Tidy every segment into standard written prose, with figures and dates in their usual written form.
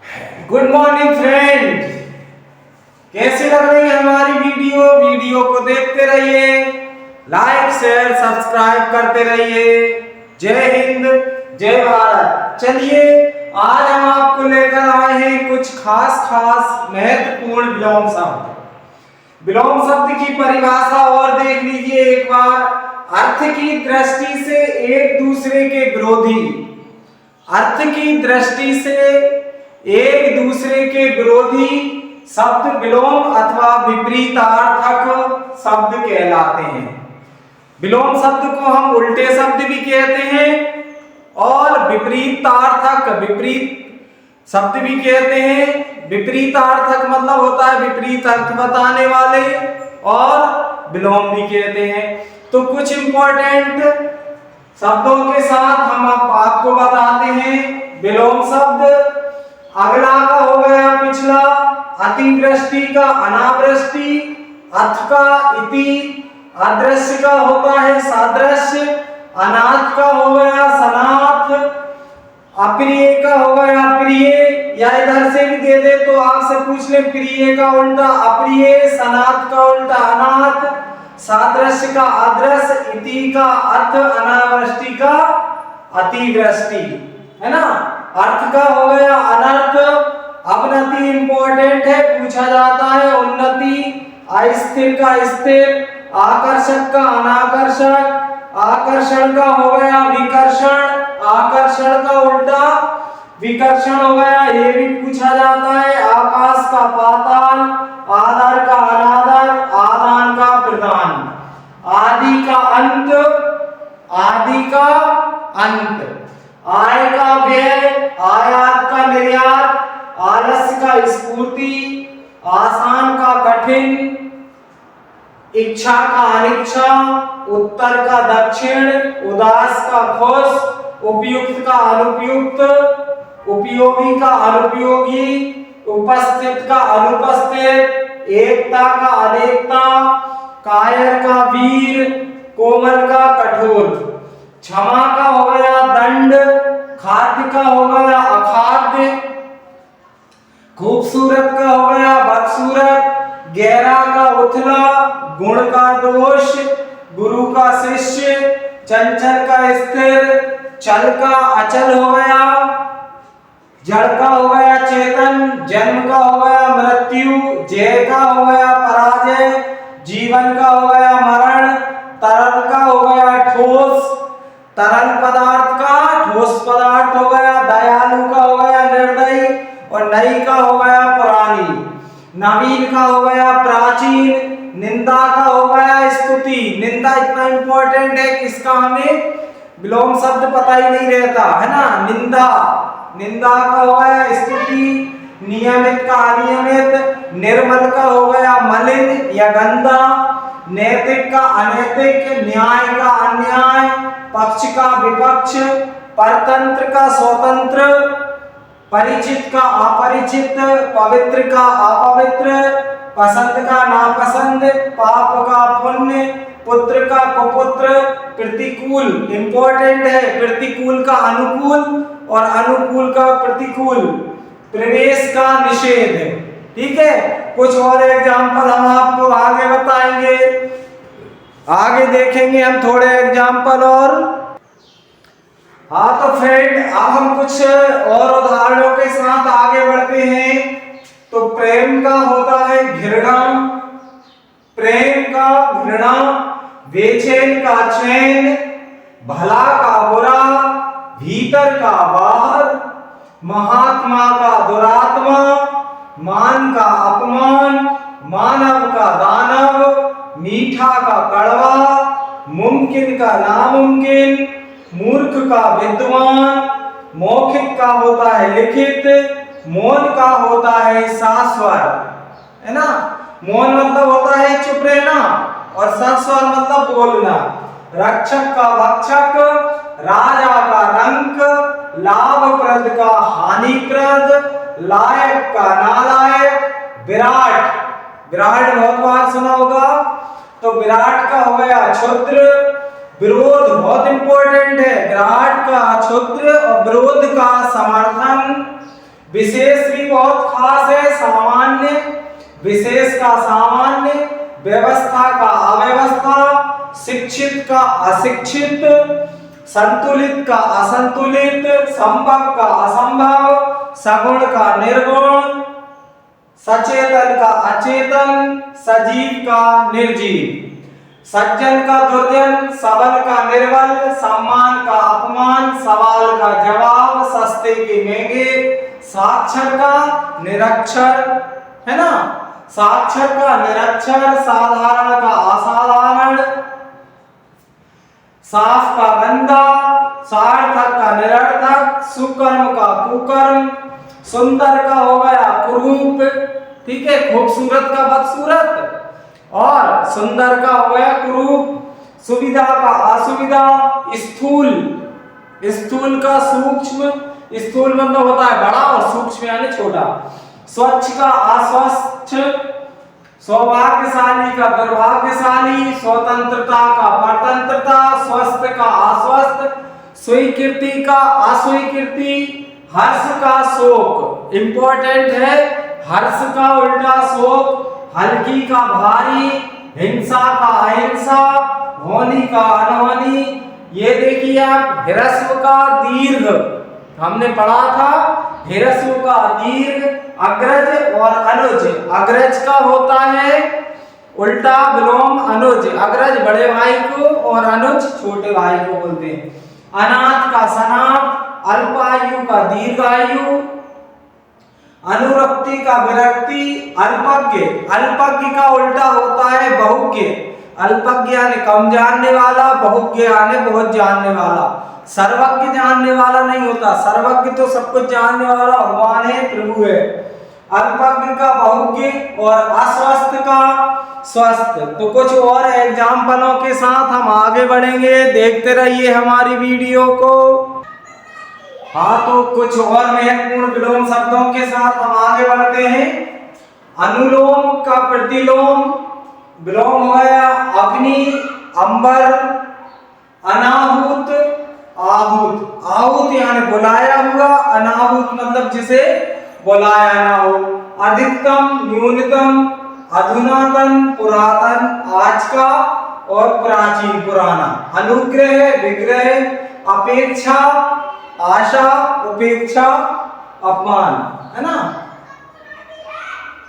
Good morning friend. कैसी लग रही है हमारी वीडियो को देखते रहिए, लाइक शेयर सब्सक्राइब करते रहिए। जय हिंद, जय भारत। चलिए आज हम आपको लेकर आए हैं कुछ खास महत्वपूर्ण विलोम शब्द। विलोम शब्द की परिभाषा और देख लीजिए एक बार। अर्थ की दृष्टि से एक दूसरे के विरोधी, अर्थ की दृष्टि से एक दूसरे के विरोधी शब्द विलोम अथवा विपरीतार्थक शब्द कहलाते हैं। विलोम शब्द को हम उल्टे शब्द भी कहते हैं और विपरीतार्थक विपरीत शब्द भी कहते हैं। विपरीतार्थक मतलब होता है विपरीत अर्थ बताने वाले, और विलोम भी कहते हैं। तो कुछ इंपॉर्टेंट शब्दों के साथ हम आपको बताते हैं विलोम शब्द। अगला का हो गया पिछला, अतिवृष्टि का अनावृष्टि, अथ का इति, अदृश्य का होता है सादृश्य, अनाथ का हो गया सनाथ, अप्रिय का हो गया प्रिय, या इधर से भी दे दे तो आपसे पूछ ले, प्रिय का उल्टा अप्रिय, सनाथ का उल्टा अनाथ, सादृश्य का अदृश्य, इति का अर्थ, अनावृष्टि का अतिवृष्टि, है ना। अर्थ का हो गया अनर्थ, अवनति इंपॉर्टेंट है, पूछा जाता है उन्नति, अस्थिर का स्थिर, आकर्षक का अनाकर्षक, आकर्षण का हो गया विकर्षण, आकर्षण का उल्टा विकर्षण हो गया, ये भी पूछा जाता है। आकाश का पाताल, आदर का अनादर, आदान का प्रदान, आदि का अंत, आदि का अंत, आय का व्यय, आयात का निर्यात, आलस्य का स्फूर्ति, आसान का कठिन, इच्छा का अनिच्छा, उत्तर का दक्षिण, उदास का खुश, उपयुक्त का अनुपयुक्त, उपयोगी का अनुपयोगी, उपस्थित का अनुपस्थित, एकता का अनेकता, कायर का वीर, कोमल का कठोर, क्षमा का हो गया दंड, खाद्य का हो गया अखाद्य, खूबसूरत का हो गया बदसूरत, गहरा का उथला, गुण का दोष, गुरु का शिष्य, चंचल का स्थिर, चल का अचल हो गया, जड़ का हो गया चेतन, जन्म का हो गया मृत्यु, जय का हो गया पराजय, जीवन का हो गया मरण, तरल का हो गया ठोस, तरल पदार्थ का ठोस पदार्थ हो गया, दयालु का हो गया निर्दयी, और नई का हो गया पुरानी, नवीन का हो गया प्राचीन, निंदा का हो गया स्तुति। निंदा इतना इंपॉर्टेंट है कि इसका हमें विलोम शब्द पता ही नहीं रहता, है ना। निंदा, निंदा का हो गया स्तुति, नियमित का अनियमित, निर्मल का हो गया मलिन या गंदा, नैतिक का अनैतिक, न्याय का अन्याय, पक्ष का विपक्ष, परतंत्र का स्वतंत्र, परिचित का अपरिचित, पवित्र का अपवित्र, पसंद का नापसंद, पाप का पुण्य, पुत्र का कुपुत्र, प्रतिकूल इंपॉर्टेंट है, प्रतिकूल का अनुकूल और अनुकूल का प्रतिकूल, प्रवेश का निषेध। ठीक है, कुछ और एग्जाम्पल हम आपको आगे बताएंगे, आगे देखेंगे हम थोड़े एग्जाम्पल और। हाँ तो फ्रेंड अब हम कुछ और उदाहरणों के साथ आगे बढ़ते हैं। तो प्रेम का होता है घृणा, प्रेम का घृणा, बेचैन का चैन, भला का बुरा, भीतर का बाहर, महात्मा का दुरात्मा, मान का अपमान, मानव का दानव, मीठा का कड़वा, मुमकिन का नामुमकिन, मूर्ख का विद्वान, मौखिक का होता है लिखित, मौन का होता है सास्वर, है ना। मौन मतलब होता है चुप रहना और सास्वर मतलब बोलना। रक्षक का भक्षक, राजा का रंक, लाभप्रद का हानिप्रद, लायक का नालायक, विराट, विराट बहुत बार सुना होगा, तो विराट का हो गया क्षुद्र, विरोध बहुत इंपॉर्टेंट है, विराट का क्षुद्र और विरोध का समर्थन, विशेष भी बहुत खास है, सामान्य, विशेष का सामान्य, व्यवस्था का अव्यवस्था, शिक्षित का अशिक्षित, संतुलित का असंतुलित, संभव का असंभव, सगुण का निर्गुण, सचेतन का अचेतन, सजीव का निर्जीव, सज्जन का दुर्जन, सबल का निर्बल, सम्मान का अपमान, सवाल का जवाब, सस्ते के महंगे, साक्षर का निरक्षर, है ना, साक्षर का निरक्षर, साधारण का असाधारण, साफ का गंदा, सार्थक का निरर्थक, सुकर्म का कुकर्म, सुंदर का हो गया कुरूप, ठीक है, खूबसूरत का बदसूरत, और सुंदर का हो गया कुरूप, सुविधा का असुविधा, स्थूल, स्थूल का सूक्ष्म, स्थूल मतलब होता है बड़ा और सूक्ष्म यानी छोटा, स्वच्छ का अस्वच्छ, सौभाग्यशाली का दुर्भाग्यशाली, स्वतंत्रता का परतंत्रता, स्वस्थ का अस्वस्थ, स्वीकृति का अस्वीकृति, हर्ष का शोक, इंपॉर्टेंट है, हर्ष का उल्टा शोक, हल्की का भारी, हिंसा का अहिंसा, होनी का अनहोनी। ये देखिए आप, ह्रस्व का दीर्घ हमने पढ़ा था, ह्रस्व का दीर्घ, अग्रज और अनुज, अग्रज का होता है उल्टा विलोम अनुज, अग्रज बड़े भाई को और अनुज छोटे भाई को बोलते हैं, अनाथ का सनाथ, अल्पायु का दीर्घायु, अनुरक्ति का विरक्ति, अल्पज्ञ, अल्पज्ञ का उल्टा होता है बहुज्ञ, अल्पज्ञ यानी कम जानने वाला, बहुज्ञ यानी बहुत जानने वाला, सर्वज्ञ जानने वाला नहीं होता, सर्वज्ञ तो सब कुछ जानने वाला भगवान है, प्रभु है, अल्पज्ञ का बहुज्ञ और अस्वस्थ का स्वस्थ। तो कुछ और एग्जाम्पलों के साथ हम आगे बढ़ेंगे, देखते रहिए हमारी वीडियो को। हाँ, तो कुछ और महत्वपूर्ण विलोम शब्दों के साथ हम आगे बढ़ते हैं। अनुलोम का प्रतिलोम विलोम हो गया अग्नि, अंबर, अनाहुत, आहूत, आहूत यानी बुलाया हुआ, अनाहुत मतलब जिसे बुलाया ना हो, अधिकतम, न्यूनतम, अधुनातन, पुरातन, आज का और प्राचीन, पुराना, अनुग्रह, विग्रह, अपेक्षा, आशा, उपेक्षा, अपमान, है ना,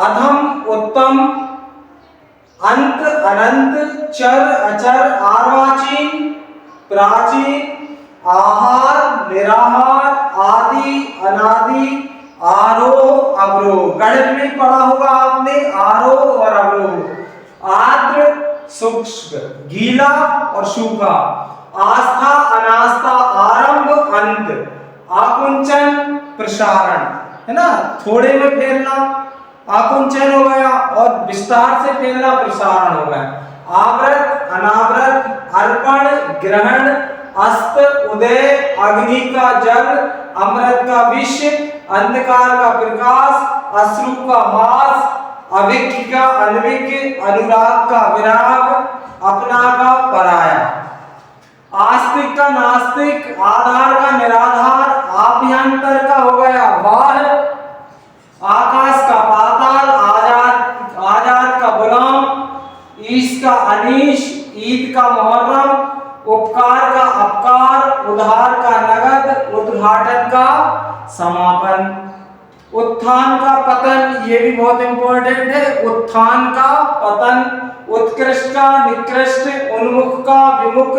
अधम, उत्तम, अंत, अनंत, चर, अचर, अर्वाचीन, प्राचीन, आहार, निराहार, आदि, अनादि, आरोह, अवरोह, गणित में पढ़ा होगा आपने आरोह और अवरोह, आर्द्र, शुष्क, गीला और सूखा, आस्था, अनास्था, आरंभ, अंत, आकुंचन, प्रसारण, है ना, थोड़े में फैलना आकुंचन हो गया और विस्तार से फैलना प्रसारण हो गया, आवृत, अनावृत, अर्पण, ग्रहण, अस्त, उदय, अग्नि का जल, अमृत का विष, अंधकार का प्रकाश, अश्रु का भास, अभिज्ञ का अनभिज्ञ, अनुराग का विराग, अपना का पराया, आस्तिक का नास्तिक, आधार का निराधार, आभ्यंतर का हो गया बाहर, आकाश का पाताल, आजाद, आजाद का गुलाम, ईश का अनीश, ईद का मुहर्रम, उपकार का अपकार, उधार का नगद, उद्घाटन का समापन, उत्थान का पतन, ये भी बहुत इंपॉर्टेंट है, उत्थान का पतन, उत्कृष्ट का निकृष्ट, उन्मुख का विमुख,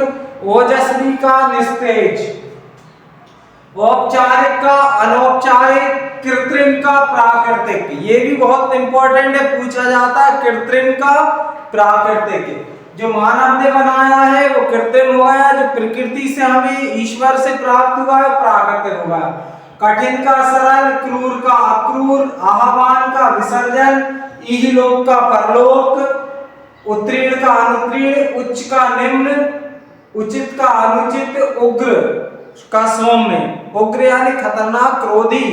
ओजस्वी का निस्तेज, औपचारिक का अनौपचारिक, कृत्रिम का प्राकृतिक, ये भी बहुत इंपॉर्टेंट है, पूछा जाता है कृत्रिम का प्राकृतिक, जो मानव ने बनाया है वो कृत्रिम हो गया, जो प्रकृति से हमें ईश्वर से प्राप्त हुआ है प्राकृतिक हो गया, कठिन का सरल, क्रूर का अक्रूर, आह्वान का विसर्जन, इहलोक का परलोक, उत्तीर्ण का अनुत्तीर्ण, उच्च का निम्न, उचित का अनुचित, उग्र का सौम्य, उग्र यानी खतरनाक, क्रोधी,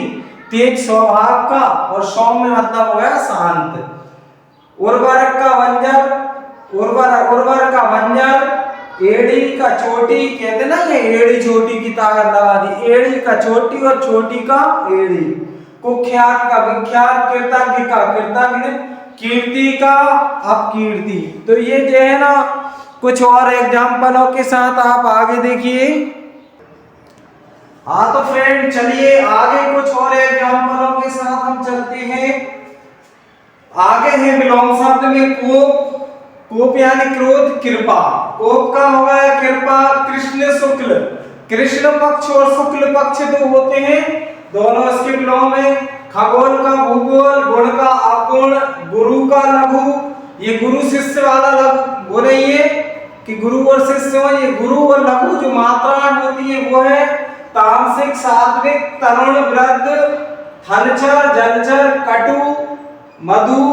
तेज स्वभाव का, और सौम्य मतलब हो गया शांत, उर्वरक का वंजर, उर्वर का वंजर, एड़ी का चोटी, कहते ना ये एड़ी चोटी की ताकत लगा दी, एड़ी का चोटी और चोटी का एड़ी, कुख्यात का विख्यात, कृतज्ञ का कृतज्ञ, कीर्ति का अपकीर्ति। तो ये जो है ना कुछ और एग्जाम्पलों के साथ आप आगे देखिए। हाँ तो फ्रेंड चलिए आगे कुछ और एग्जाम्पलों के साथ हम चलते हैं। आगे है विलोम शब्द में कोप। कोप यानी क्रोध, कृपा। कोप का हो गया कृपा। कृष्ण शुक्ल, कृष्ण पक्ष और शुक्ल पक्ष दो होते हैं, दोनों इसके विलोम है। खगोल का भूगोल, गुण का अवगुण, गुरु का लघु। ये गुरु शिष्य वाला लघु वो नहीं है कि गुरु और शिष्य हो, ये गुरु और लघु जो मात्राएं होती है वो है तामसिक, सात्विक, तरुण, वृद्ध, हलचर, जलचर, कटु, मधु,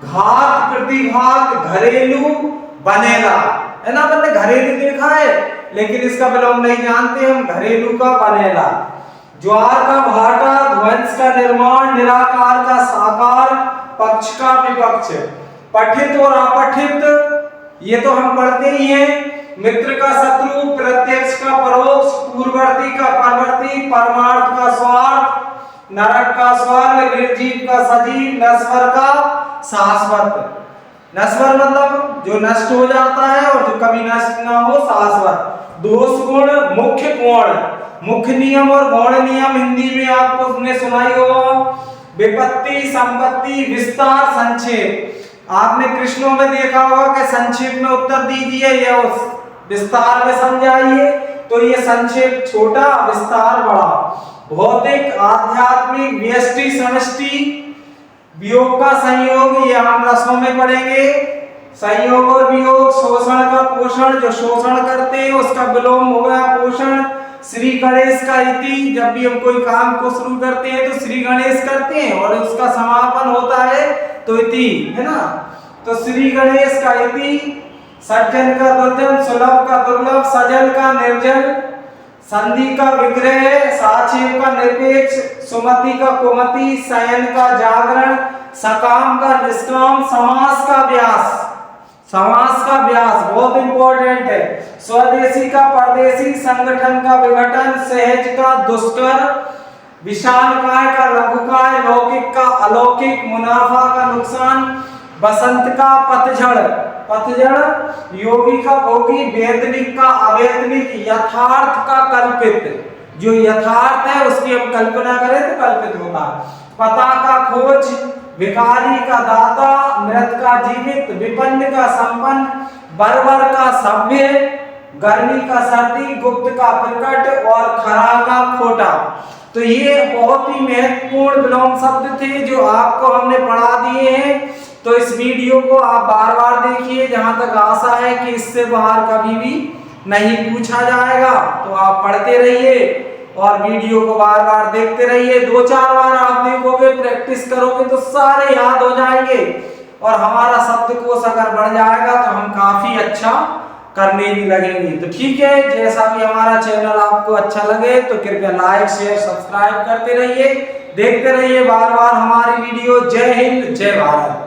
घात, प्रतिघात, घरेलू, बनेला। है ना, मैंने घरेलू देखा है लेकिन इसका विलोम नहीं जानते हम, घरेलू का बनेला। ज्वार का भाटा, ध्वंस का निर्माण, निराकार का साकार, पक्ष का विपक्ष। पठित और अपठित ये तो हम पढ़ते ही हैं। मित्र का शत्रु, प्रत्यक्ष का परोक्ष, पूर्ववर्ती का परवर्ती, परमार्थ का स्वार्थ, नरक का स्वर्ग, निर्जीव का सजीव, नश्वर का शाश्वत। नश्वर मतलब जो नष्ट हो जाता है और जो कभी नष्ट ना हो, शाश्वत। दोष गुण, मुख्य गुण, मुख्य नियम और गौण नियम हिंदी में आपको उसने सुनाई होगा। विपत्ति, संपत्ति, विस्तार, संक्षेप। आपने कृष्णों में देखा होगा कि संक्षेप में उत्तर दीजिए या उस विस्तार में समझाइए, तो ये संक्षेप छोटा, विस्तार बड़ा। भौतिक, आध्यात्मिक, व्यष्टि, समष्टि, वियोग का संयोग ये हम रसों में पढ़ेंगे। संयोग और वियोग, शोषण का पोषण, जो शोषण करते हैं उसका विलोम हो गया पोषण। श्री गणेश का इति, जब भी हम कोई काम को शुरू करते हैं तो श्री गणेश करते हैं और उसका समापन होता है तो इति, है ना। तो श्री गणेश का इति। सज्जन का दुर्जन, सुलभ का दुर्लभ, सजल का निर्जल, संधि का विग्रह, साक्षेप का निरपेक्ष, सुमति का कुमति, शयन का जागरण, सकाम का निष्काम, समास का व्यास। समास का व्यास बहुत इंपॉर्टेंट है। स्वदेशी का परदेशी, संगठन का विघटन, सहज का दुष्कर, विशालकाय का लघुकाय, लौकिक का अलौकिक, मुनाफा का नुकसान, बसंत का पतझड़, पतझड़, योगी का भोगी, वेदनिक का अवेदनिक, यथार्थ का कल्पित, जो यथार्थ है उसकी हम कल्पना करें तो कल्पित होता है। पता का खोज, भिखारी का दाता, मृत का जीवित, विपन्न का संपन्न, बर्बर का सभ्य, गर्मी का सर्दी, गुप्त का प्रकट और खरा का खोटा। तो ये बहुत ही महत्वपूर्ण विलोम शब्द थे जो आपको हमने पढ़ा दिए हैं। तो इस वीडियो को आप बार बार देखिए, जहां तक आशा है कि इससे बाहर कभी भी नहीं पूछा जाएगा। तो आप पढ़ते रहिए और वीडियो को बार बार देखते रहिए। 2-4 बार आप देखोगे, प्रैक्टिस करोगे तो सारे याद हो जाएंगे और हमारा शब्दकोश अगर बढ़ जाएगा तो हम काफी अच्छा करने भी लगेंगे। तो ठीक है, जैसा भी हमारा चैनल आपको अच्छा लगे तो कृपया लाइक, शेयर, सब्सक्राइब करते रहिए, देखते रहिए बार बार हमारी वीडियो। जय हिंद, जय भारत।